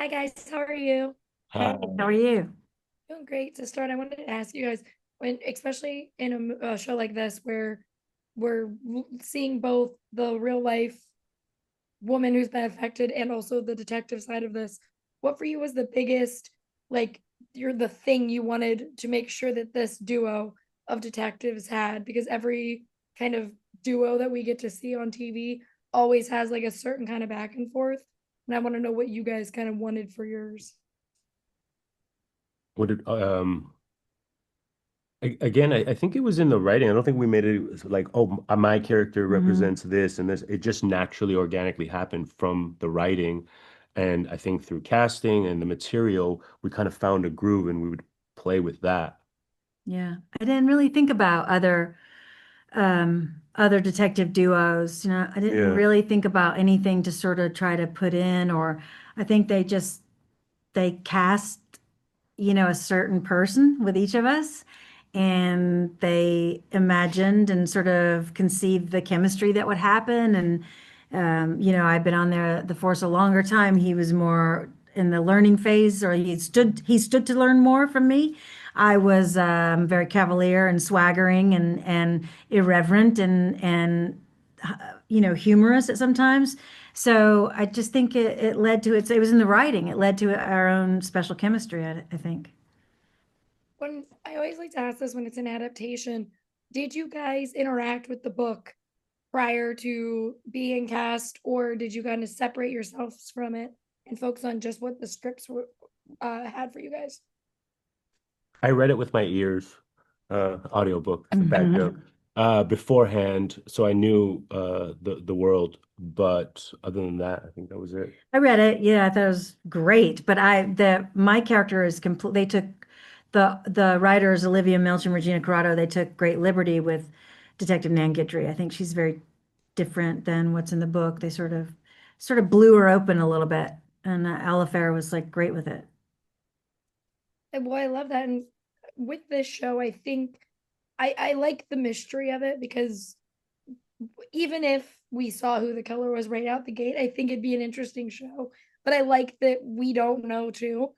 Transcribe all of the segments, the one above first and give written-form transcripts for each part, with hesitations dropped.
Hi guys, how are you? Hey, how are you? Doing great. To start, I wanted to ask you guys, when especially in a show like this where we're seeing both the real life woman who's been affected and also the detective side of this, what for you was the biggest, like, you're the thing you wanted to make sure that this duo of detectives had? Because every kind of duo that we get to see on TV always has like a certain kind of back and forth. And I want to know what you guys kind of wanted for yours. What did again? I think it was in the writing. I don't think we made it like, oh, my character Hmm. represents this and this. It just naturally, organically happened from the writing, and I think through casting and the material, we kind of found a groove, and we would play with that. Yeah, I didn't really think about other detective duos. I didn't Yeah. really think about anything to sort of try to put in, or I think they cast, a certain person with each of us, and they imagined and sort of conceived the chemistry that would happen. And I've been on the force a longer time. He was more in the learning phase, or he stood to learn more from me. I was very cavalier and swaggering and irreverent and humorous at sometimes. So I just think it led to it was in the writing. It led to our own special chemistry, I think. When I always like to ask this when it's an adaptation, did you guys interact with the book prior to being cast, or did you kind of separate yourselves from it and focus on just what the scripts were had for you guys? I read it with my ears, audiobook, bad Mhm. joke, beforehand, so I knew the world. But other than that, I think that was it. I read it. Yeah, I thought it was great. But my character is complete. They took the writers Olivia Milch and Regina Corrado. They took great liberty with Detective Nan Gidry. I think she's very different than what's in the book. They sort of blew her open a little bit, and Alifair was like great with it. Well, I love that. And with this show, I think I like the mystery of it because even if we saw who the killer was right out the gate, I think it'd be an interesting show. But I like that we don't know too.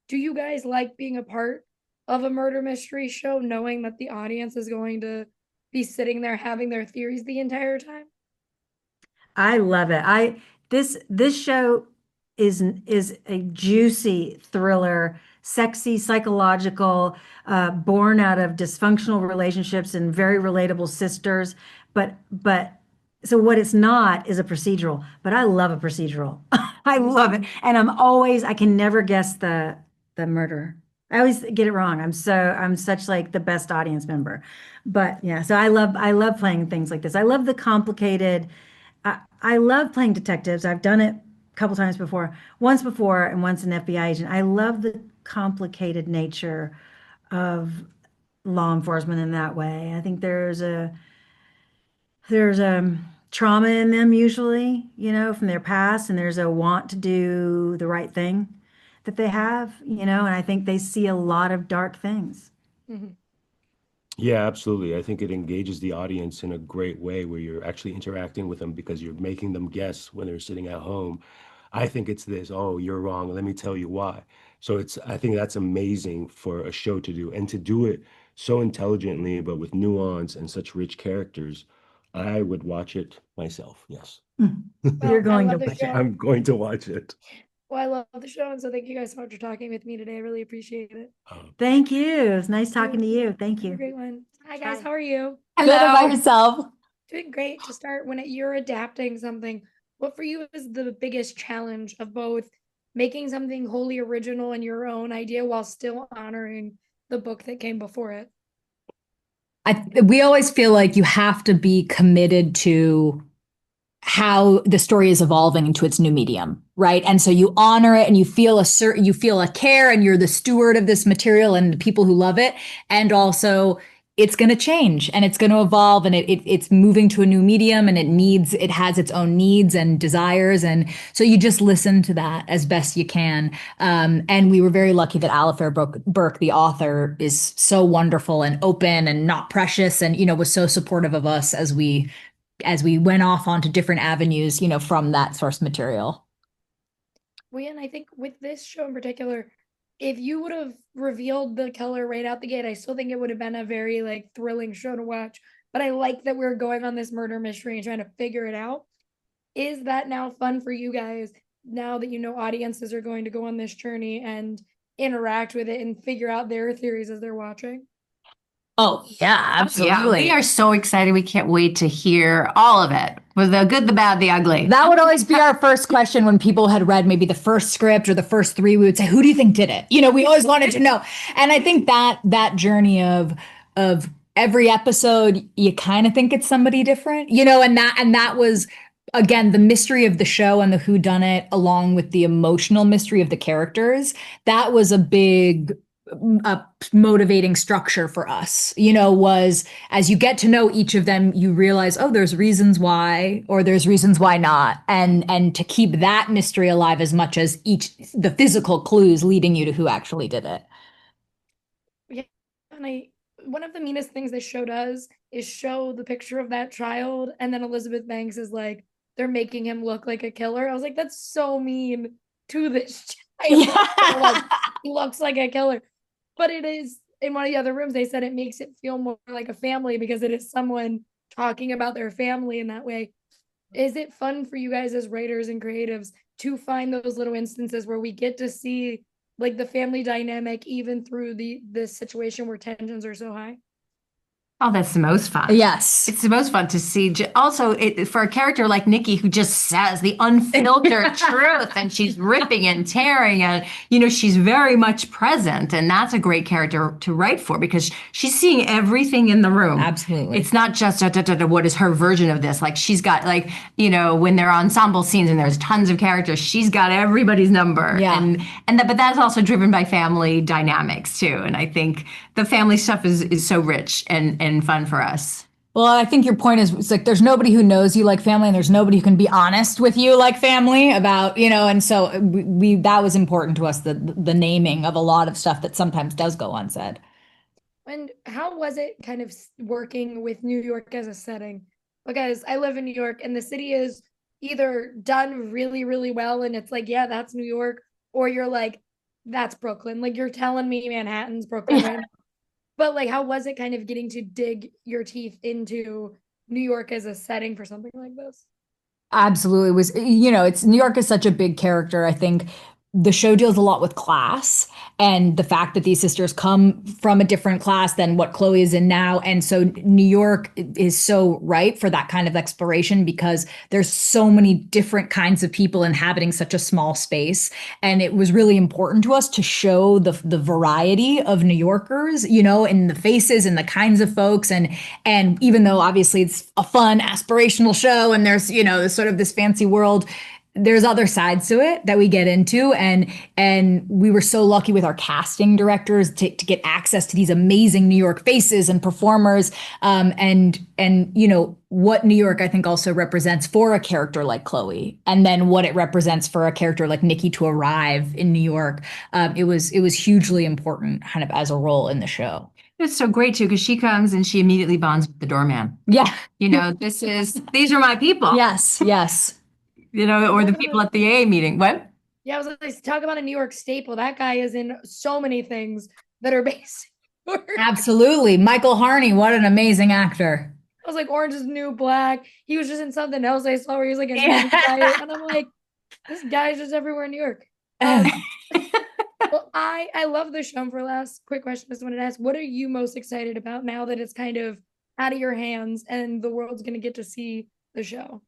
Do you guys like being a part of a murder mystery show, knowing that the audience is going to be sitting there having their theories the entire time? I love it. This show is a juicy thriller, sexy, psychological, born out of dysfunctional relationships and very relatable sisters. But so what it's not is a procedural, but I love a procedural. I love it. And I can never guess the murderer. I always get it wrong. I'm such like the best audience member. But yeah, so I love playing things like this. I love the complicated. I love playing detectives. I've done it a couple times before, once before and once an FBI agent. I love the complicated nature of law enforcement in that way. I think there's a trauma in them usually, from their past, and there's a want to do the right thing that they have, and I think they see a lot of dark things. Mhm. Yeah, absolutely. I think it engages the audience in a great way where you're actually interacting with them because you're making them guess when they're sitting at home. I think it's this. Oh, you're wrong. Let me tell you why. So I think that's amazing for a show to do and to do it so intelligently, but with nuance and such rich characters. I would watch it myself. Yes. Mm. You're Well, going to watch it. I'm going to watch it. Well, I love the show, and so thank you guys so much for talking with me today. I really appreciate it. Um, Thank you. It's nice talking to you. Thank Have a you. great one. Hi guys, Bye. how are you? Good about yourself. Doing great. To start, you're adapting something, what for you is the biggest challenge of both making something wholly original and your own idea while still honoring the book that came before it? We always feel like you have to be committed to how the story is evolving into its new medium, right? And so you honor it and you feel a care and you're the steward of this material and the people who love it. And also it's going to change and it's going to evolve and it's moving to a new medium and it has its own needs and desires. And so you just listen to that as best you can. And we were very lucky that Alifair Burke, the author, is so wonderful and open and not precious and, was so supportive of us as we went off onto different avenues, from that source material. Well, yeah, and I think with this show in particular, if you would have revealed the killer right out the gate, I still think it would have been a very like thrilling show to watch. But I like that we're going on this murder mystery and trying to figure it out. Is that now fun for you guys now that you know audiences are going to go on this journey and interact with it and figure out their theories as they're watching? Oh, yeah, Yeah, absolutely. we are so excited. We can't wait to hear all of it. With the good, the bad, the ugly. That would always be our first question when people had read maybe the first script or the first three. We would say, "Who do you think did it?" We always wanted to know. And I think that journey of every episode, you kind of think it's somebody different, and that was again the mystery of the show and the whodunit, along with the emotional mystery of the characters. That was a big motivating structure for us, was as you get to know each of them, you realize, oh, there's reasons why, or there's reasons why not. And to keep that mystery alive as much as the physical clues leading you to who actually did it. Yeah, and one of the meanest things this show does is show the picture of that child, and then Elizabeth Banks is like, they're making him look like a killer. I was like, that's so mean to this child. Like, he looks like a killer. But it is, in one of the other rooms, they said it makes it feel more like a family because it is someone talking about their family in that way. Is it fun for you guys as writers and creatives to find those little instances where we get to see like the family dynamic even through the situation where tensions are so high? Oh, that's the most fun. Yes. It's the most fun to see. Also, for a character like Nikki, who just says the unfiltered truth and she's ripping and tearing and, she's very much present. And that's a great character to write for because she's seeing everything in the room. Absolutely. It's not just what is her version of this. Like she's got when they're ensemble scenes and there's tons of characters, she's got everybody's number. Yeah. But that's also driven by family dynamics too. And I think the family stuff is so rich and fun for us. Well, I think your point is, it's like there's nobody who knows you like family, and there's nobody who can be honest with you like family about, and so we that was important to us, the naming of a lot of stuff that sometimes does go unsaid. And how was it kind of working with New York as a setting? Because I live in New York and the city is either done really, really well and it's like, yeah, that's New York, or you're like, that's Brooklyn. Like you're telling me Manhattan's Brooklyn right now. But like, how was it kind of getting to dig your teeth into New York as a setting for something like this? Absolutely. It was, it's New York is such a big character. I think the show deals a lot with class and the fact that these sisters come from a different class than what Chloe is in now. And so New York is so ripe for that kind of exploration because there's so many different kinds of people inhabiting such a small space. And it was really important to us to show the variety of New Yorkers, in the faces and the kinds of folks. And even though obviously it's a fun aspirational show and there's, this sort of this fancy world, there's other sides to it that we get into, and we were so lucky with our casting directors to get access to these amazing New York faces and performers, and what New York I think also represents for a character like Chloe, and then what it represents for a character like Nikki to arrive in New York. It was hugely important, kind of as a role in the show. It's so great too because she comes and she immediately bonds with the doorman. Yeah, these are my people. Yes. Or the people at the AA meeting. What? Yeah, I was like, talk about a New York staple. That guy is in so many things that are based. Absolutely. Michael Harney, what an amazing actor. I was like, Orange is the New Black. He was just in something else I saw where he was like a Yeah. guy, and I'm like, this guy's just everywhere in New York. Well, I love the show. For last quick question, I just wanted to ask, what are you most excited about now that it's kind of out of your hands and the world's going to get to see the show?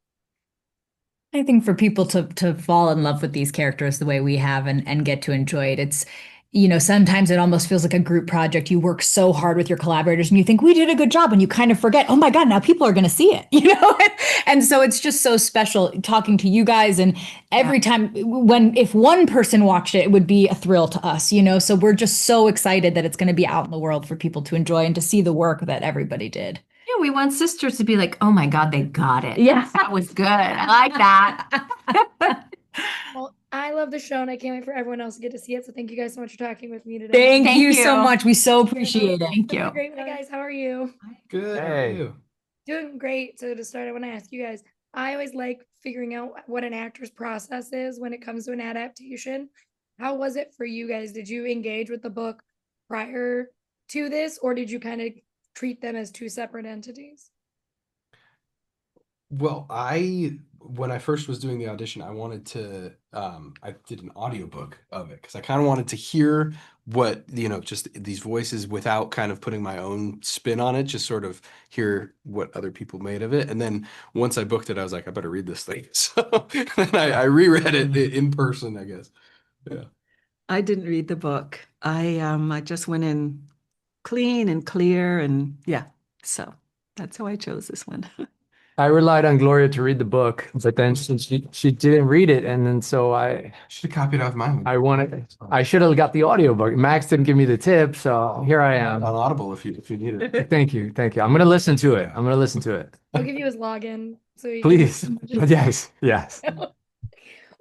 I think for people to fall in love with these characters the way we have and get to enjoy it, it's, sometimes it almost feels like a group project. You work so hard with your collaborators and you think we did a good job and you kind of forget, oh my God, now people are going to see it, And so it's just so special talking to you guys. And every time if one person watched it, it would be a thrill to us, So we're just so excited that it's going to be out in the world for people to enjoy and to see the work that everybody did. Yeah, we want sisters to be like, oh my God, they got it. Yeah. That was good. I like that. Well, I love the show and I can't wait for everyone else to get to see it. So thank you guys so much for talking with me today. Thank you so much. We so appreciate it. Thank you. Great. Hey guys, how are you? Good. How are Hey. you? Doing great. So to start, I want to ask you guys, I always like figuring out what an actor's process is when it comes to an adaptation. How was it for you guys? Did you engage with the book prior to this, or did you kind of treat them as two separate entities? Well, when I first was doing the audition, I wanted to I did an audiobook of it because I kind of wanted to hear what, just these voices without kind of putting my own spin on it, just sort of hear what other people made of it. And then once I booked it, I was like, I better read this thing. So then I reread it in person, I guess. Yeah. I didn't read the book. I just went in clean and clear, and yeah, so that's how I chose this one. I relied on Gloria to read the book, but then she didn't read it, and then so Should have copied off mine. I should have got the audiobook. Max didn't give me the tip, so here I am. On Audible if you need it. Thank you. I'm gonna listen to it. I'll give you his login so you Please. can Yes.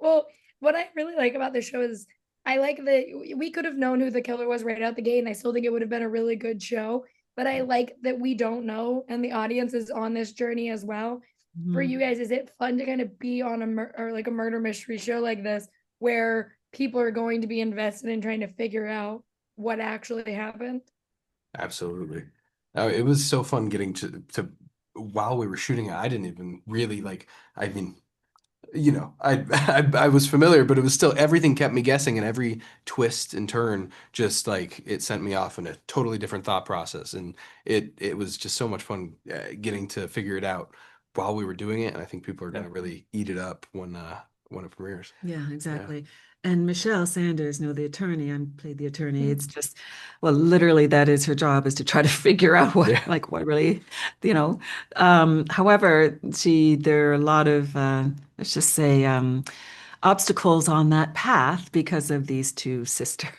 Well, what I really like about the show is I like that we could have known who the killer was right out the gate, and I still think it would have been a really good show. But I like that we don't know, and the audience is on this journey as well. For you guys, is it fun to kind of be on or like a murder mystery show like this, where people are going to be invested in trying to figure out what actually happened? Absolutely. It was so fun getting to while we were shooting it. I didn't even really I mean, I was familiar, but it was still, everything kept me guessing, and every twist and turn just it sent me off in a totally different thought process, and it was just so much fun getting to figure it out while we were doing it, and I think people are going to really eat it up when it premieres. Yeah, exactly. And Michelle Sanders, the attorney, I played the attorney. It's just, well, literally that is her job, is to try to figure out what, what really, however, there are a lot of, let's just say, obstacles on that path because of these two sisters.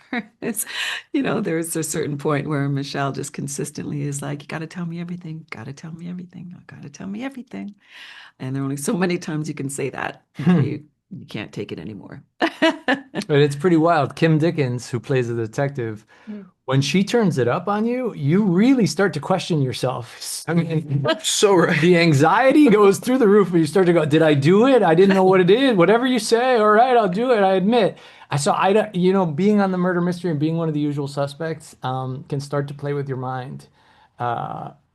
There's a certain point where Michelle just consistently is like, you got to tell me everything, got to tell me everything, got to tell me everything. And there are only so many times you can say that. You can't take it anymore. But it's pretty wild. Kim Dickens, who plays the detective, when she turns it up on you, you really start to question yourself. I mean, So right. the anxiety goes through the roof, and you start to go, did I do it? I didn't know what it is. Whatever you say, all right, I'll do it. I admit. Being on the murder mystery and being one of the usual suspects can start to play with your mind.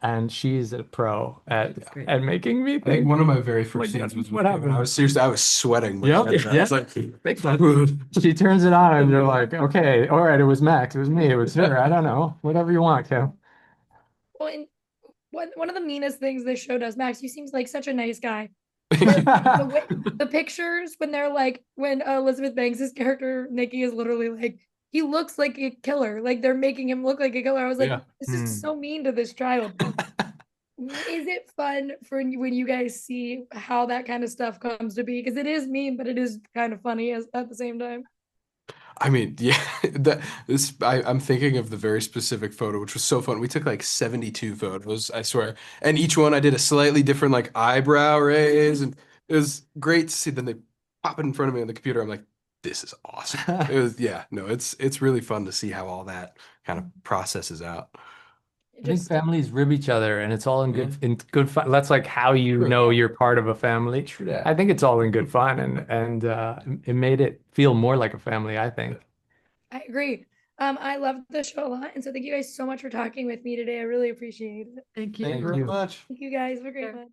And she's a pro at making me I think think. one of my very first Like, scenes was what with Kim, and happened? I was sweating. Yep, I was like, She turns it on, and you're like, okay, all right, it was Max, it was me, it was her. I don't know, whatever you want, Kim. Well, and one of the meanest things this show does, Max, you seems like such a nice guy. The pictures when they're when Elizabeth Banks's character Nikki is literally he looks like a killer, like they're making him look like a killer. I was like, this is so mean to this child. Is it fun for when you guys see how that kind of stuff comes to be? Because it is mean, but it is kind of funny at the same time. I mean, yeah, I'm thinking of the very specific photo, which was so fun. We took 72 photos, I swear. And each one I did a slightly different eyebrow raise, and it was great to see. Then they pop it in front of me on the computer. I'm like, this is awesome. It's really fun to see how all that kind of processes out. I think families rib each other, and it's all in good fun. That's how you know you're part of a family. True that. I think it's all in good fun, and it made it feel more like a family, I think. I agree. I loved the show a lot, and so thank you guys so much for talking with me today. I really appreciate it. Thank you. Thank you very much. Thank you guys. Have a great one.